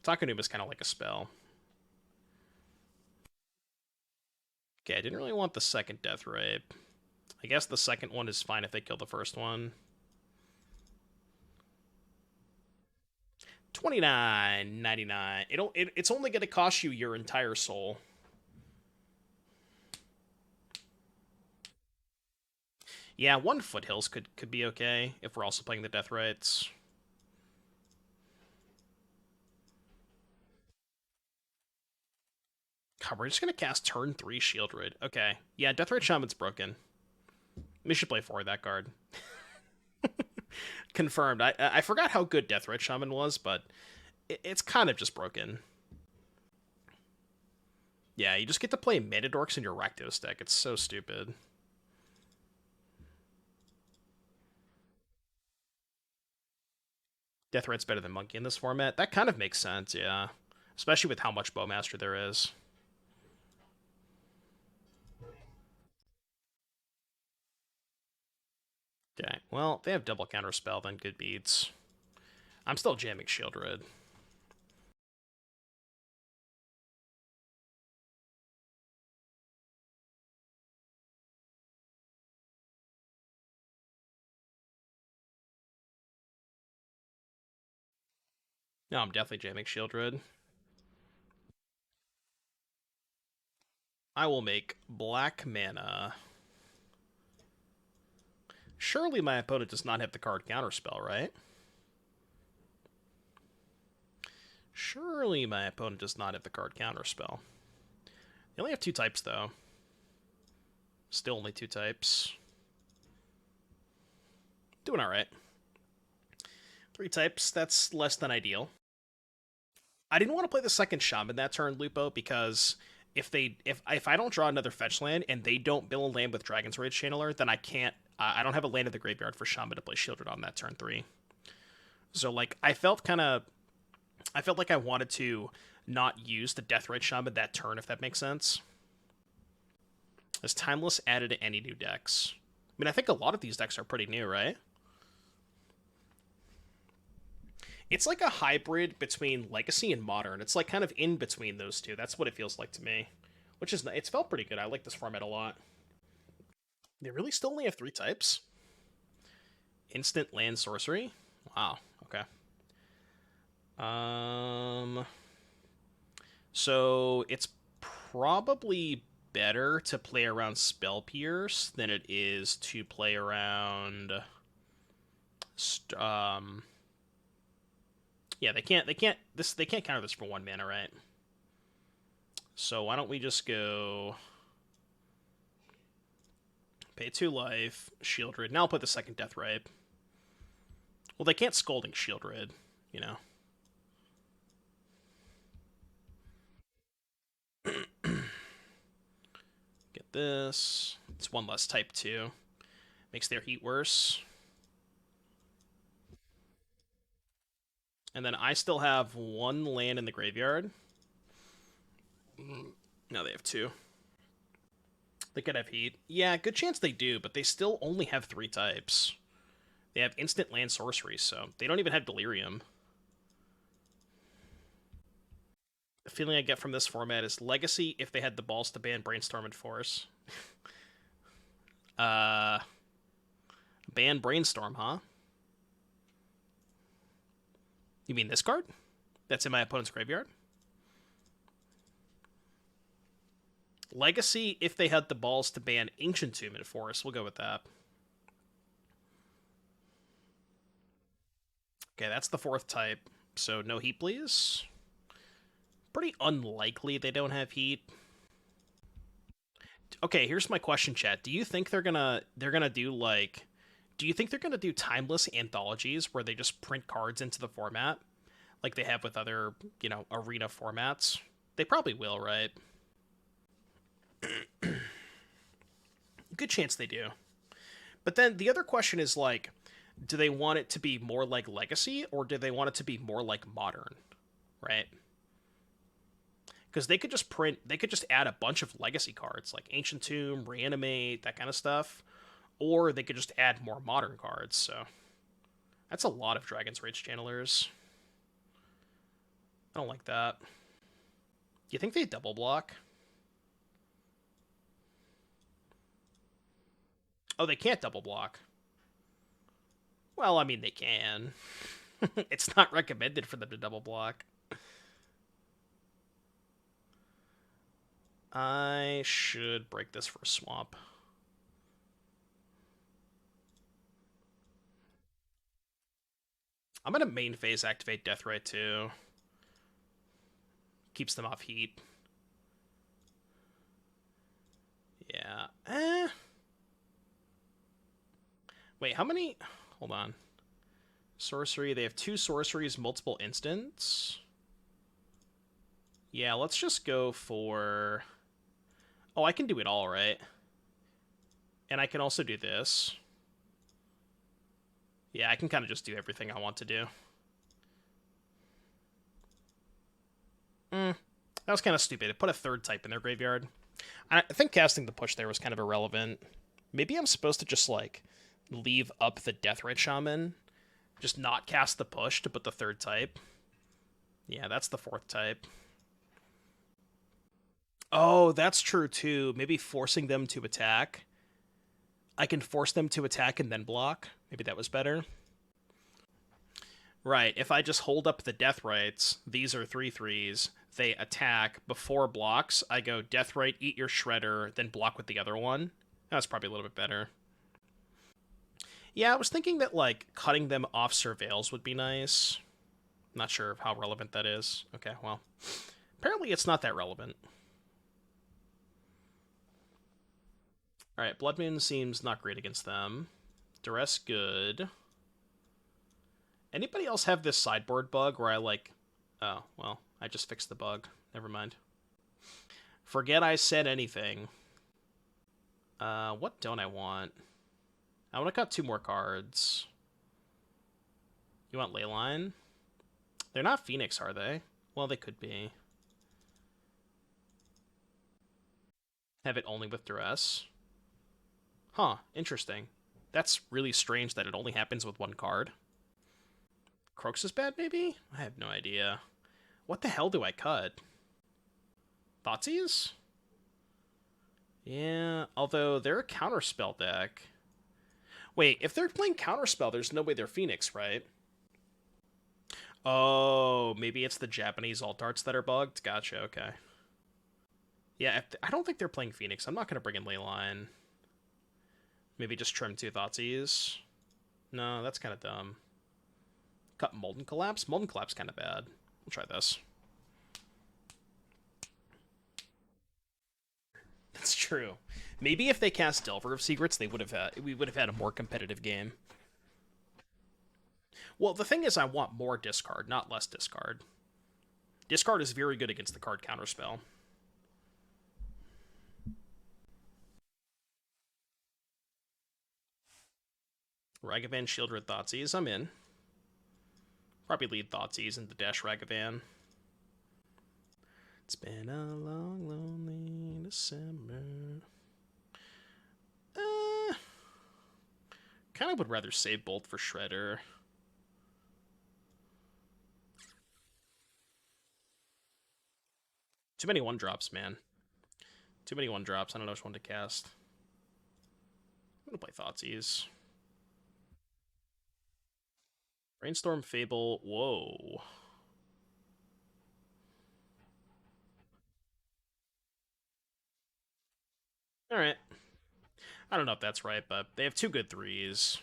Takanuma is kind of like a spell. Okay, I didn't really want the second Death Rape. I guess the second one is fine if they kill the first one. 29.99. It's only going to cost you your entire soul. Yeah, one Foothills could be okay if we're also playing the Death Rites. God, we're just going to cast turn 3 Sheoldred. Okay. Yeah, Deathrite Shaman's broken. We should play 4 of that card. Confirmed. I forgot how good Deathrite Shaman was, but it's kind of just broken. Yeah, you just get to play Metadorks in your Rakdos deck. It's so stupid. Deathrite's better than Monkey in this format. That kind of makes sense, yeah. Especially with how much Bowmaster there is. Okay, well, they have double counterspell, then good beats. I'm still jamming Sheoldred. No, I'm definitely jamming Sheoldred. I will make black mana. Surely my opponent does not have the card Counterspell, right? Surely my opponent does not have the card Counterspell. They only have 2 types, though. Still only 2 types. Doing alright. 3 types, that's less than ideal. I didn't want to play the second Shaman that turn, Lupo, because if I don't draw another fetch land and they don't mill a land with Dragon's Rage Channeler, then I can't. I don't have a land in the graveyard for Shaman to play Sheoldred on that turn 3. So like I felt like I wanted to not use the Deathrite Shaman that turn, if that makes sense. Is Timeless added to any new decks? I mean, I think a lot of these decks are pretty new, right? It's like a hybrid between Legacy and Modern. It's like kind of in between those two. That's what it feels like to me. Which is, it's felt pretty good. I like this format a lot. They really still only have 3 types? Instant land sorcery? Wow, okay. So it's probably better to play around Spell Pierce than it is to play around yeah, they can't counter this for 1 mana, right? So why don't we just go pay 2 life, Sheoldred. Now I'll put the second Death Rape. Well, they can't Scalding Sheoldred, you know. Get this. It's 1 less type 2. Makes their heat worse. And then I still have one land in the graveyard. No, they have two. They could have heat. Yeah, good chance they do, but they still only have 3 types. They have instant land sorcery, so they don't even have delirium. The feeling I get from this format is Legacy if they had the balls to ban Brainstorm and Force. Ban Brainstorm, huh? You mean this card? That's in my opponent's graveyard? Legacy if they had the balls to ban Ancient Tomb and Force. We'll go with that. Okay, that's the 4th type. So no heat, please. Pretty unlikely they don't have heat. Okay, here's my question, chat. Do you think they're gonna do like, do you think they're gonna do timeless anthologies where they just print cards into the format, like they have with other, arena formats? They probably will, right? Good chance they do. But then the other question is like, do they want it to be more like Legacy or do they want it to be more like Modern, right? Because they could just add a bunch of Legacy cards like Ancient Tomb, Reanimate, that kind of stuff, or they could just add more Modern cards. So that's a lot of Dragon's Rage Channelers. I don't like that. Do you think they double block? Oh, they can't double block. Well, I mean, they can. It's not recommended for them to double block. I should break this for a swamp. I'm gonna main phase activate Deathrite too. Keeps them off heat. Yeah. Wait, how many? Hold on. Sorcery. They have 2 sorceries, multiple instants. Yeah, let's just go for... Oh, I can do it all, right? And I can also do this. Yeah, I can kind of just do everything I want to do. That was kind of stupid. It put a 3rd type in their graveyard. I think casting the push there was kind of irrelevant. Maybe I'm supposed to just, like, leave up the Deathrite Shaman. Just not cast the push to put the 3rd type. Yeah, that's the 4th type. Oh, that's true, too. Maybe forcing them to attack. I can force them to attack and then block. Maybe that was better. Right, if I just hold up the Deathrites, these are 3/3s, they attack before blocks, I go Deathrite, eat your Shredder, then block with the other one. That's probably a little bit better. Yeah, I was thinking that, like, cutting them off Surveils would be nice. Not sure how relevant that is. Okay, well. Apparently it's not that relevant. Alright, Blood Moon seems not great against them. Duress, good. Anybody else have this sideboard bug where I, like... Oh, well, I just fixed the bug. Never mind. Forget I said anything. What don't I want? I want to cut 2 more cards. You want Leyline? They're not Phoenix, are they? Well, they could be. Have it only with Duress? Huh, interesting. That's really strange that it only happens with 1 card. Croaks is bad, maybe? I have no idea. What the hell do I cut? Thoughtseize? Yeah, although they're a counterspell deck. Wait, if they're playing counterspell, there's no way they're Phoenix, right? Oh, maybe it's the Japanese alt arts that are bugged? Gotcha, okay. Yeah, I don't think they're playing Phoenix. I'm not going to bring in Leyline. Maybe just trim 2 Thoughtseize. No, that's kind of dumb. Cut Molten Collapse? Molten Collapse kind of bad. We'll try this. That's true. Maybe if they cast Delver of Secrets, we would have had a more competitive game. Well, the thing is, I want more discard, not less discard. Discard is very good against the card counterspell. Ragavan, Sheoldred, Thoughtseize, I'm in. Probably lead Thoughtseize into Dash Ragavan. It's been a long, lonely December. Kind of would rather save Bolt for Shredder. Too many 1-drops, man. Too many 1-drops. I don't know which one to cast. I'm gonna play Thoughtseize. Brainstorm, Fable. Whoa. Alright. I don't know if that's right, but they have 2 good 3s.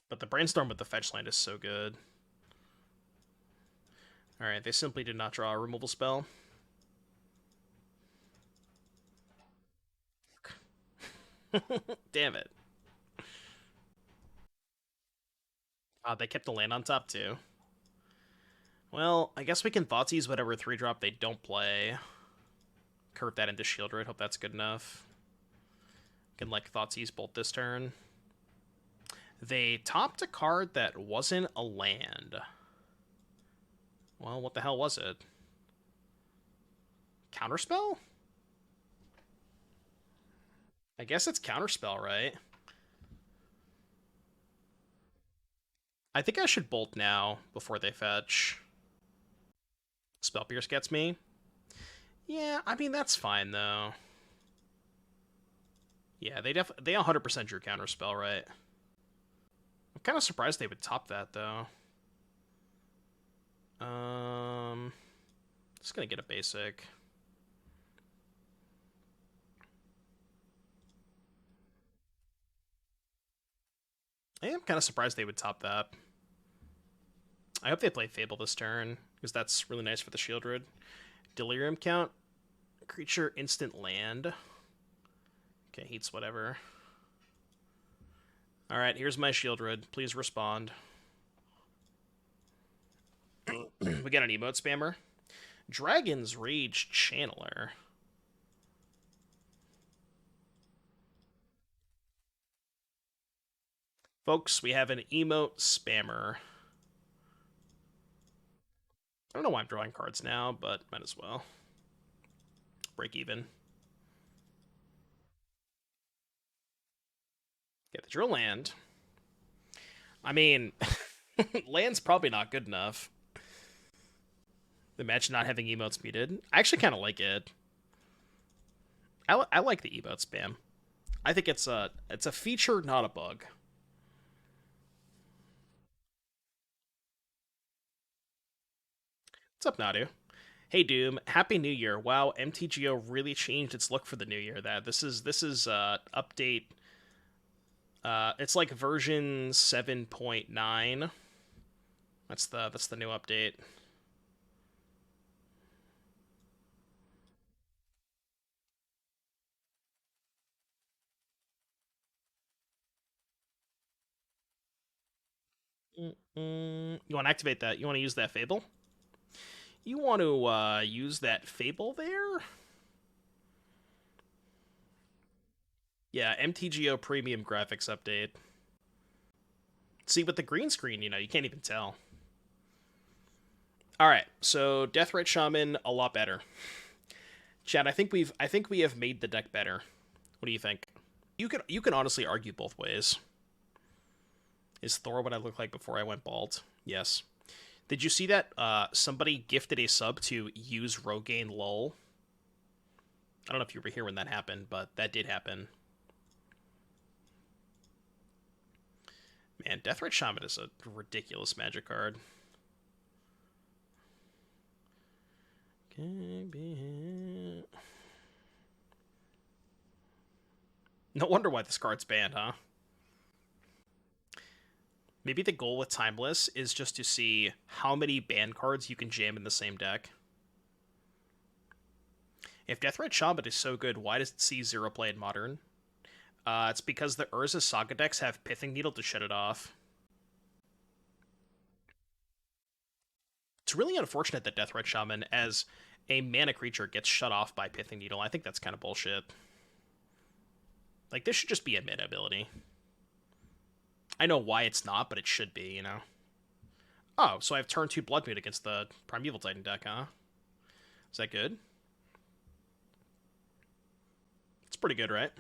But the Brainstorm with the fetch land is so good. Alright, they simply did not draw a removal spell. Damn it. They kept the land on top, too. Well, I guess we can Thoughtseize whatever 3-drop they don't play. Curve that into Sheoldred. Hope that's good enough. Can, like, Thoughtseize Bolt this turn. They topped a card that wasn't a land. Well, what the hell was it? Counterspell? I guess it's Counterspell, right? I think I should Bolt now before they fetch. Spell Pierce gets me. Yeah, I mean, that's fine, though. Yeah, they 100% drew Counterspell, right? I'm kind of surprised they would top that, though. Just gonna get a basic. I am kind of surprised they would top that. I hope they play Fable this turn, because that's really nice for the Sheoldred. Delirium count. Creature instant land. Okay, heats whatever. Alright, here's my Sheoldred. Please respond. We got an emote spammer. Dragon's Rage Channeler. Folks, we have an emote spammer. I don't know why I'm drawing cards now, but might as well. Break even. Get the drill land. I mean, land's probably not good enough. Imagine not having emotes muted. I actually kind of like it. I like the emote spam. I think it's a feature, not a bug. What's up, Nadu? Hey Doom, Happy New Year. Wow, MTGO really changed its look for the new year. This is update. It's like version 7.9. That's the new update. You want to activate that? You want to use that Fable? You want to use that Fable there? Yeah, MTGO Premium Graphics Update. See, with the green screen, you can't even tell. Alright, so Deathrite Shaman, a lot better. Chad, I think we have made the deck better. What do you think? You can honestly argue both ways. Is Thor what I looked like before I went bald? Yes. Did you see that somebody gifted a sub to use Rogaine Lull? I don't know if you were here when that happened, but that did happen. Man, Deathrite Shaman is a ridiculous magic card. No wonder why this card's banned, huh? Maybe the goal with Timeless is just to see how many banned cards you can jam in the same deck. If Deathrite Shaman is so good, why does it see 0 play in Modern? It's because the Urza Saga decks have Pithing Needle to shut it off. It's really unfortunate that Deathrite Shaman, as a mana creature, gets shut off by Pithing Needle. I think that's kind of bullshit. Like, this should just be a mana ability. I know why it's not, but it should be, you know? Oh, so I have turn 2 Blood Moon against the Primeval Titan deck, huh? Is that good? It's pretty good, right?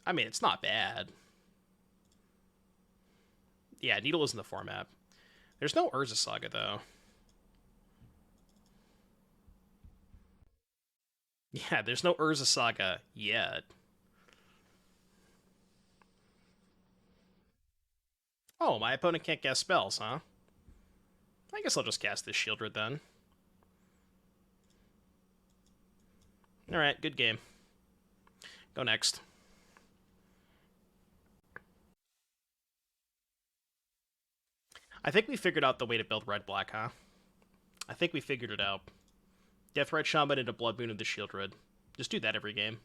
I mean, it's not bad. Yeah, Needle is in the format. There's no Urza Saga, though. Yeah, there's no Urza Saga yet. Oh, my opponent can't cast spells, huh? I guess I'll just cast this Sheoldred then. Alright, good game. Go next. I think we figured out the way to build red-black, huh? I think we figured it out. Deathrite Shaman into Blood Moon into Sheoldred. Just do that every game.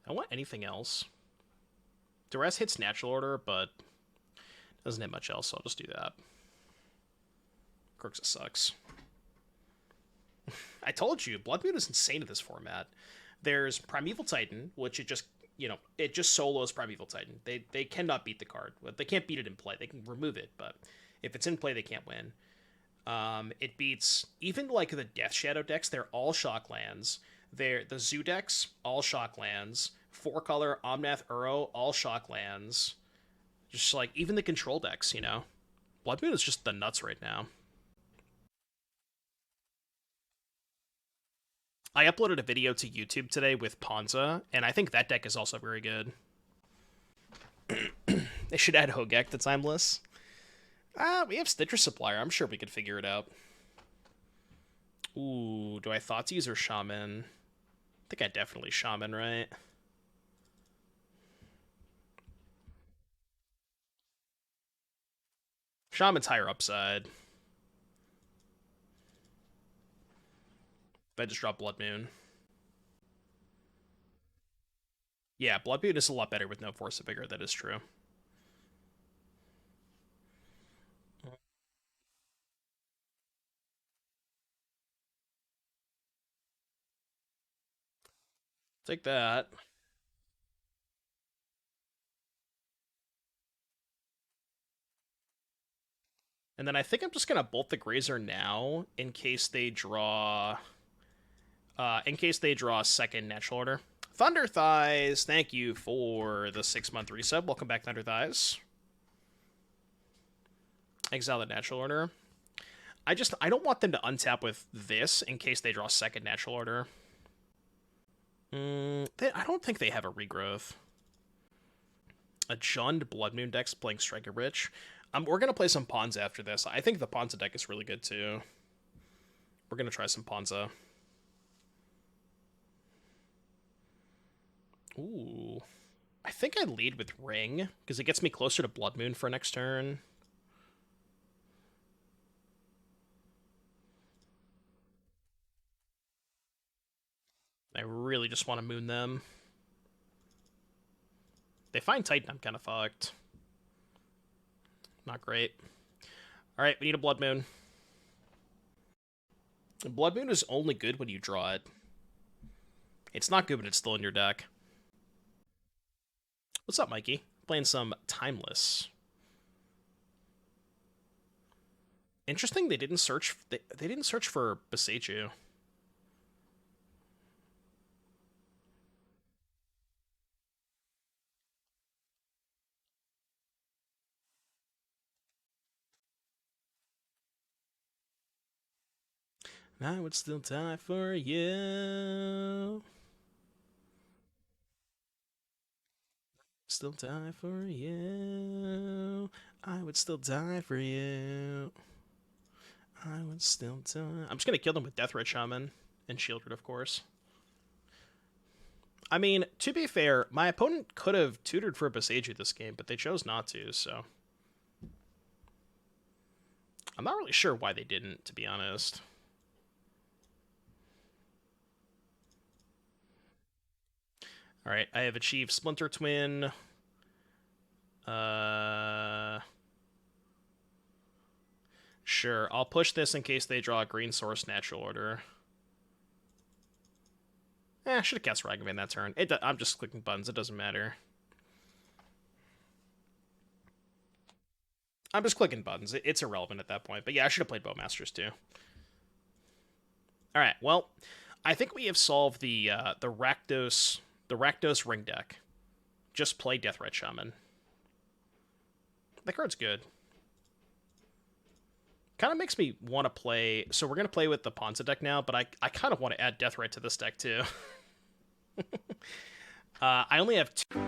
I don't want anything else. Duress hits Natural Order, but doesn't hit much else, so I'll just do that. Crooks, it sucks. I told you, Blood Moon is insane in this format. There's Primeval Titan, which it just, you know, it just solos Primeval Titan. They cannot beat the card. They can't beat it in play. They can remove it, but if it's in play, they can't win. It beats even like the Death Shadow decks. They're all shock lands. The Zoo decks, all shock lands. 4-color Omnath Uro, all shock lands. Just like even the control decks, you know. Blood Moon is just the nuts right now. I uploaded a video to YouTube today with Ponza, and I think that deck is also very good. They should add Hogek to Timeless. We have Stitcher Supplier. I'm sure we could figure it out. Ooh, do I Thoughtseize or Shaman? I think I definitely Shaman, right? Shaman's higher upside. If I just drop Blood Moon. Yeah, Blood Moon is a lot better with no Force of Vigor, that is true. Take that. And then I think I'm just gonna bolt the Grazer now in case they draw a second Natural Order. Thunder Thighs, thank you for the 6-month resub. Welcome back, Thunder Thighs. Exile the Natural Order. I don't want them to untap with this in case they draw second Natural Order. I don't think they have a regrowth. A Jund Blood Moon deck's playing Striker Rich. We're gonna play some Ponza after this. I think the Ponza deck is really good too. We're gonna try some Ponza. Ooh. I think I lead with Ring, because it gets me closer to Blood Moon for next turn. I really just want to moon them. They find Titan, I'm kind of fucked. Not great. Alright, we need a Blood Moon. Blood Moon is only good when you draw it. It's not good when it's still in your deck. What's up, Mikey? Playing some Timeless. Interesting, they didn't search. They didn't search for Beseiju. I would still die for you. Still die for you. I would still die for you. I would still die. I'm just gonna kill them with Deathrite Shaman and Sheoldred, of course. I mean, to be fair, my opponent could have tutored for Beseiju this game, but they chose not to, so... I'm not really sure why they didn't, to be honest. Alright, I have achieved Splinter Twin. Sure, I'll push this in case they draw a green source Natural Order. I should have cast Ragavan that turn. I'm just clicking buttons. It doesn't matter. I'm just clicking buttons. It's irrelevant at that point. But yeah, I should have played Bowmasters too. All right. Well, I think we have solved the Rakdos ring deck. Just play Deathrite Shaman. That card's good. Kind of makes me want to play... So we're going to play with the Ponza deck now, but I kind of want to add Deathrite to this deck too. I only have 2...